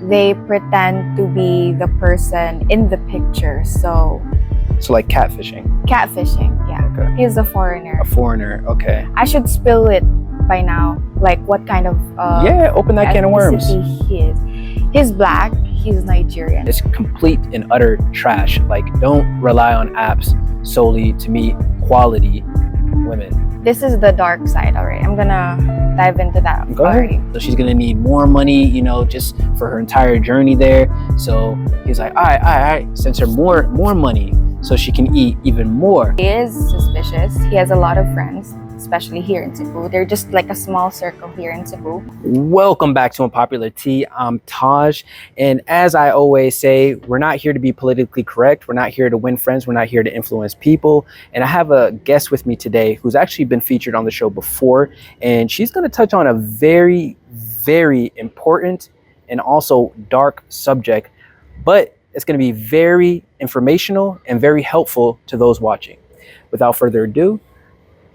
they pretend to be the person in the picture. So like catfishing. Catfishing, yeah. Okay. He's a foreigner. A foreigner, okay. I should spill it by now, like what kind of yeah, open that can of worms. He is. He's black, he's Nigerian. It's complete and utter trash. Like, don't rely on apps solely to meet quality women. This is the dark side already. I'm gonna dive into that already. So she's gonna need more money, you know, just for her entire journey there. So he's like, all right, sends her more money so she can eat even more. He is suspicious. He has a lot of friends, especially here in Cebu. They're just like a small circle here in Cebu. Welcome back to Unpopular Tea. I'm Taj, and as I always say, we're not here to be politically correct. We're not here to win friends. We're not here to influence people. And I have a guest with me today who's actually been featured on the show before, and she's going to touch on a very, very important and also dark subject, but it's going to be very informational and very helpful to those watching. Without further ado,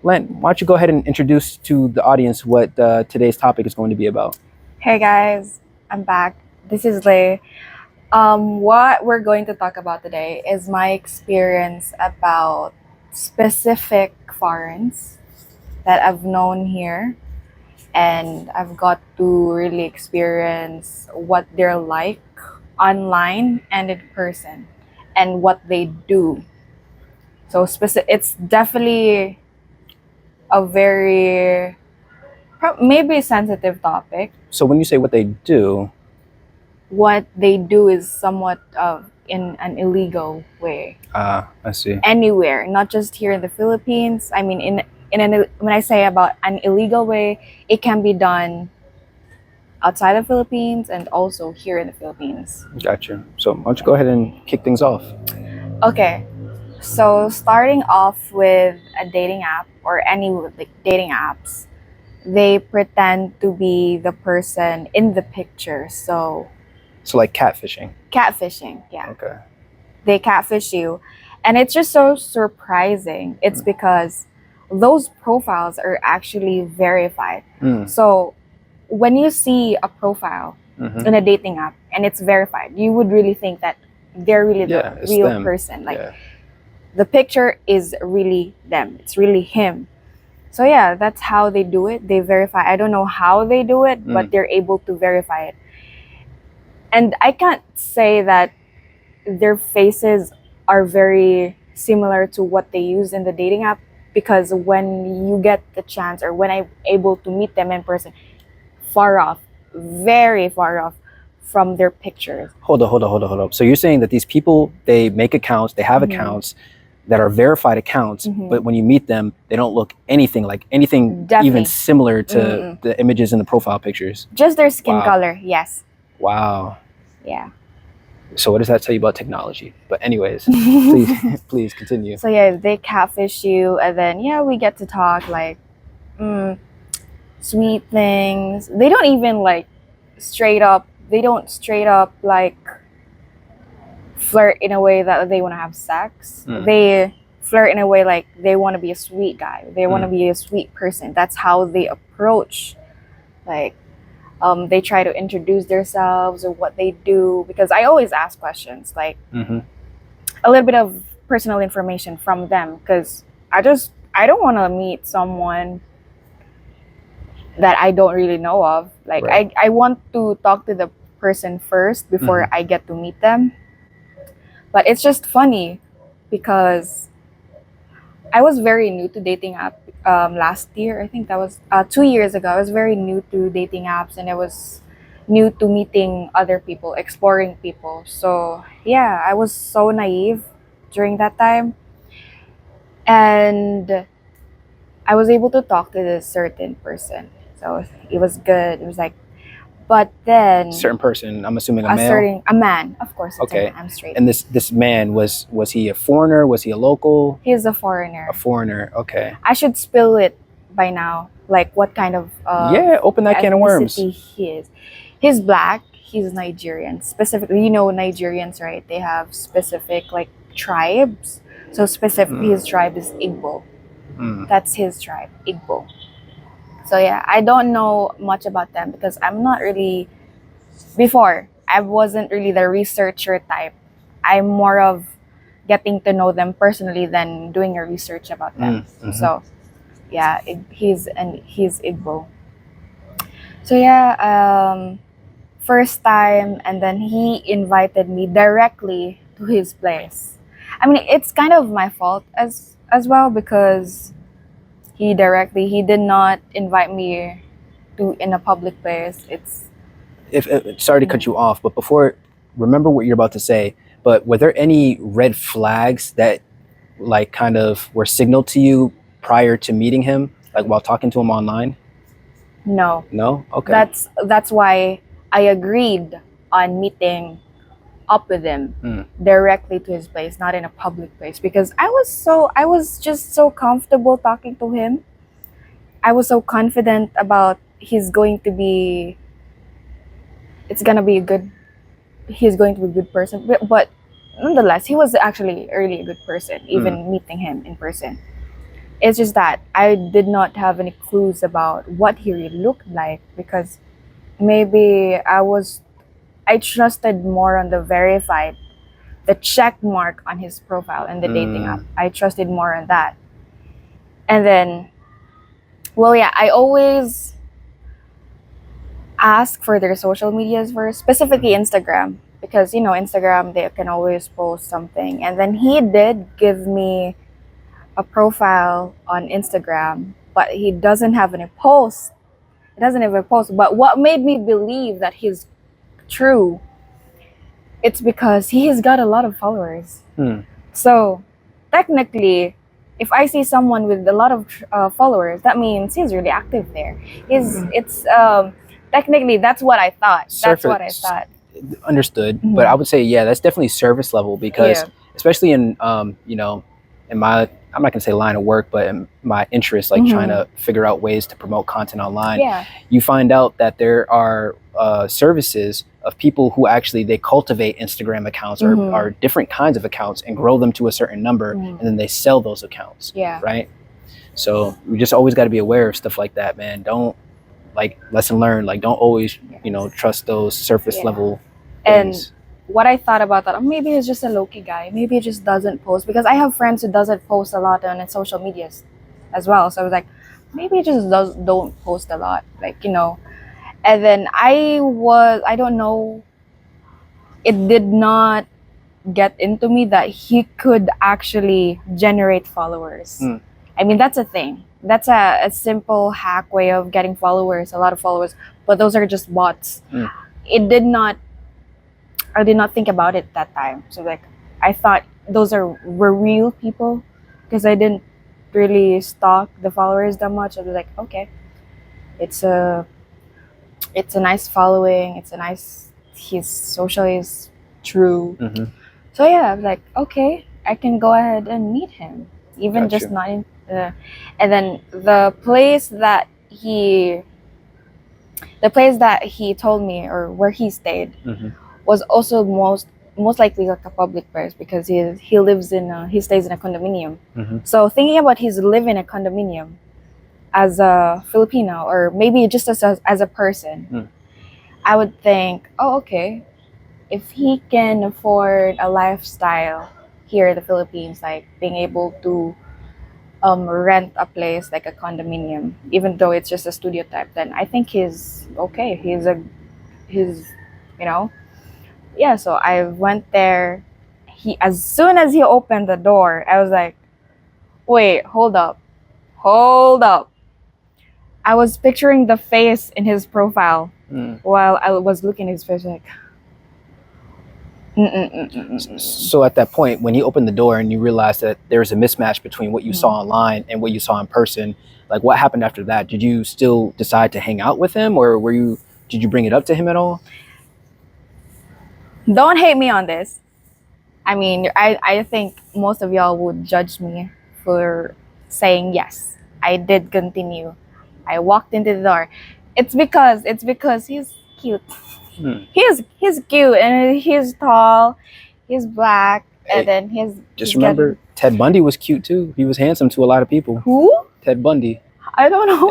Lent, why don't you go ahead and introduce to the audience what today's topic is going to be about? Hey guys, I'm back. This is Lay. What we're going to talk about today is my experience about specific foreigners that I've known here, and I've got to really experience what they're like online and in person and what they do. So it's definitely a very maybe sensitive topic. So when you say what they do is somewhat in an illegal way. I see. Anywhere, not just here in the Philippines. I mean, when I say about an illegal way, it can be done outside the Philippines and also here in the Philippines. Gotcha. So why don't you go ahead and kick things off? Okay. So starting off with a dating app or any like dating apps, they pretend to be the person in the picture. So like catfishing. Catfishing, yeah. Okay. They catfish you. And it's just so surprising. It's because those profiles are actually verified. So when you see a profile in a dating app and it's verified, you would really think that they're really the real person. Like the picture is really them. It's really him. So yeah, that's how they do it. They verify. I don't know how they do it, but they're able to verify it. And I can't say that their faces are very similar to what they use in the dating app, because when you get the chance or when I'm able to meet them in person, far off, very far off from their pictures. Hold up. So you're saying that these people, they make accounts, they have accounts that are verified accounts, but when you meet them, they don't look anything even similar to the images in the profile pictures. Just their skin color, yes. Wow. Yeah. So what does that tell you about technology? But anyways, please continue. So yeah, they catfish you, and then we get to talk like sweet things. They don't even like straight up like flirt in a way that they want to have sex. They flirt in a way like they want to be a sweet guy. They want to be a sweet person. That's how they approach. Like they try to introduce themselves or what they do, because I always ask questions like a little bit of personal information from them, because I don't want to meet someone that I don't really know of. Like I want to talk to the person first before I get to meet them. But it's just funny because I was very new to dating app last year. I think that was 2 years ago. I was very new to dating apps, and I was new to meeting other people, exploring people. So yeah, I was so naive during that time. And I was able to talk to this certain person. So it was good. It was like, but then certain person, I'm assuming a male? A man, of course. Okay. I'm straight. And this man, was he a foreigner? Was he a local? He's a foreigner. A foreigner, okay. I should spill it by now, like what kind of open that can of worms. He is. He's black. He's Nigerian. Specifically, Nigerians, right? They have specific like tribes. So specifically, his tribe is Igbo. That's his tribe, Igbo. So yeah, I don't know much about them because I'm not really. Before, I wasn't really the researcher type. I'm more of getting to know them personally than doing a research about them. So yeah, he's Igbo. So yeah, first time, and then he invited me directly to his place. I mean, it's kind of my fault as well, because he did not invite me to in a public place. It's If sorry to cut you off, but before, remember what you're about to say. But were there any red flags that like kind of were signaled to you prior to meeting him, like while talking to him online? no. No? Okay. That's why I agreed on meeting up with him directly to his place, not in a public place, because I was just so comfortable talking to him. I was so confident about he's going to be a good person. But nonetheless, he was actually really a good person, even meeting him in person. It's just that I did not have any clues about what he really looked like, because maybe I trusted more on the check mark on his profile and the dating app. I trusted more on that. And then, well, yeah, I always ask for their social medias first, specifically Instagram, because Instagram, they can always post something. And then he did give me a profile on Instagram, but he doesn't have any posts. He doesn't have a post. But what made me believe that he's true, it's because he has got a lot of followers. So technically, if I see someone with a lot of followers, that means he's really active there. It's technically, that's what I thought. That's what I thought. Understood. But I would say, yeah, that's definitely service level, because especially in in my, I'm not gonna say line of work, but in my interest, like trying to figure out ways to promote content online, you find out that there are services of people who actually, they cultivate Instagram accounts or different kinds of accounts and grow them to a certain number, and then they sell those accounts. Right. So we just always got to be aware of stuff like that, man. Don't, like, lesson learned, like, don't always trust those surface level things. And what I thought about that, maybe he's just a low-key guy. Maybe he just doesn't post, because I have friends who doesn't post a lot on his social medias as well. So I was like, maybe he just don't post a lot, And then I don't know, it did not get into me that he could actually generate followers. I mean, that's a thing. That's a simple hack way of getting followers, a lot of followers, but those are just bots. I did not think about it that time. So like, I thought those were real people, because I didn't really stalk the followers that much. I was like, okay, it's a nice following. His social is true. So yeah, I was like, okay, I can go ahead and meet him, even just not in. And then the place that he told me, or where he stayed, was also most likely like a public place, because he stays in a condominium. So thinking about his live in a condominium as a Filipino, or maybe just as a person, I would think, oh, okay, if he can afford a lifestyle here in the Philippines, like being able to rent a place like a condominium, even though it's just a studio type, then I think he's okay. Yeah, so I went there. As soon as he opened the door, I was like, wait, hold up. I was picturing the face in his profile while I was looking at his face, like, So at that point, when you opened the door and you realized that there was a mismatch between what you saw online and what you saw in person, like, what happened after that? Did you still decide to hang out with him, or did you bring it up to him at all? Don't hate me on this. I mean, I think most of y'all would judge me for saying yes. I did continue. I walked into the door. It's because he's cute. He's cute, and he's tall, he's black, and then he's remember, Ted Bundy was cute too. He was handsome to a lot of people. Who? Ted Bundy. I don't know.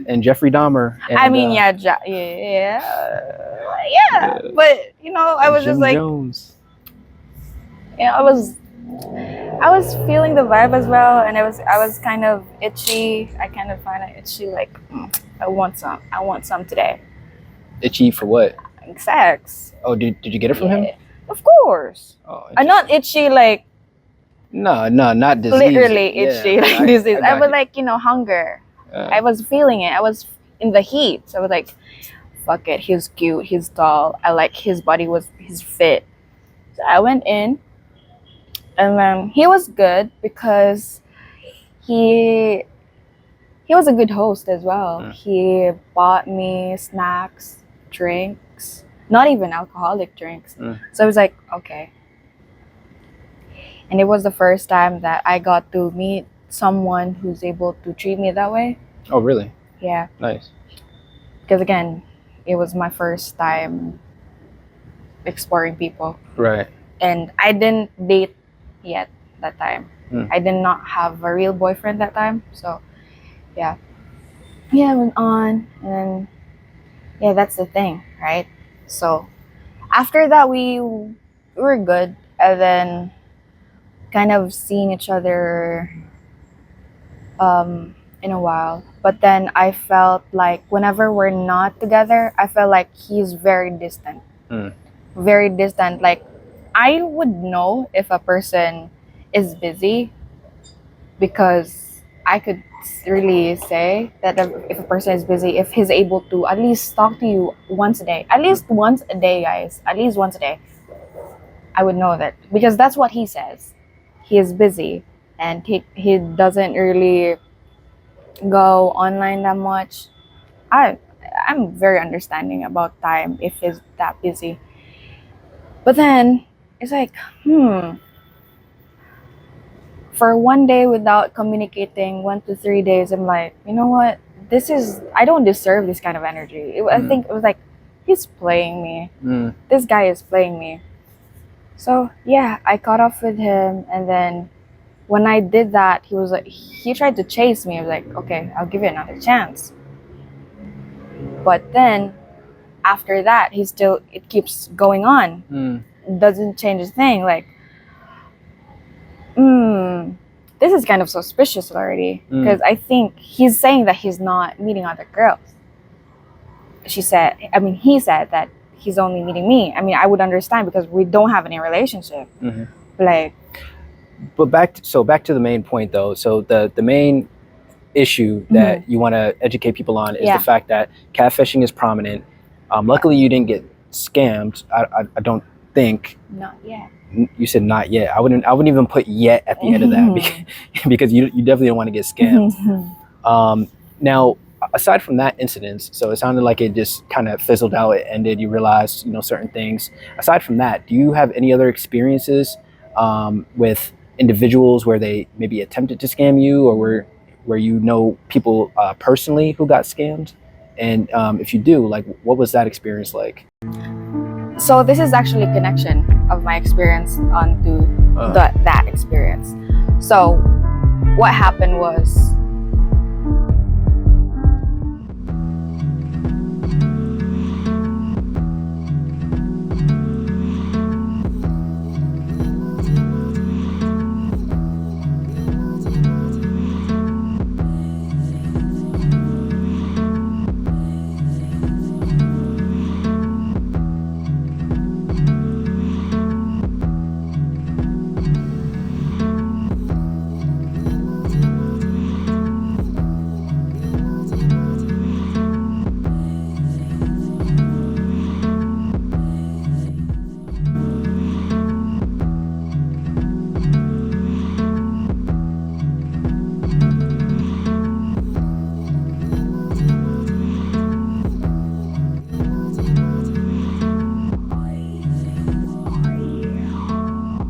And Jeffrey Dahmer. And, I mean, yeah, but you know, I was Jim just like, Jones. you know, I was feeling the vibe as well, and I was kind of itchy. I kind of find it itchy, like I want some today. Itchy for what? Sex. Oh, did you get it from him? Of course. Oh, I'm not itchy like no, not disease. literally itchy like disease. I was you. like, you know, hunger. I was feeling it. I was in the heat. So I was like, fuck it. He's cute. He's tall. I like his body he's fit. So I went in, and then he was good because he was a good host as well. He bought me snacks, drinks, not even alcoholic drinks. So I was like, okay. And it was the first time that I got to meet someone who's able to treat me that way. Oh, really? Yeah. Nice. Because again, it was my first time exploring people. Right. And I didn't date yet that time. I did not have a real boyfriend that time. So, yeah. Yeah, I went on. And then, yeah, that's the thing, right? So, after that, we were good. And then, kind of seeing each other in a while. But then I felt like whenever we're not together, I felt like he's very distant. Very distant. Like, I would know if a person is busy because I could really say that if a person is busy, if he's able to at least talk to you once a day, at least once a day, guys, at least once a day, I would know that, because that's what he says. He is busy and he doesn't really go online that much. I'm very understanding about time if he's that busy. But then it's like, for one day without communicating, 1 to 3 days, I'm like, you know what? I don't deserve this kind of energy. I think it was like, he's playing me. This guy is playing me. So yeah, I caught up with him, and then when I did that, he tried to chase me. I was like, okay, I'll give you another chance. But then after that, it keeps going on. Doesn't change a thing. Like, this is kind of suspicious already, because I think he's saying that he's not meeting other girls. He said that he's only meeting me. I mean, I would understand because we don't have any relationship. Like, but back to the main point though. So the main issue that you want to educate people on is the fact that catfishing is prominent. Luckily, you didn't get scammed. I don't think. Not yet. You said not yet. I wouldn't even put yet at the end of that because you definitely don't want to get scammed. Now, aside from that incident, so it sounded like it just kind of fizzled out. It ended. You realized, certain things. Aside from that, do you have any other experiences with individuals where they maybe attempted to scam you, or where you know people personally who got scammed? And if you do, like, what was that experience like? So this is actually a connection of my experience onto that experience. So what happened was,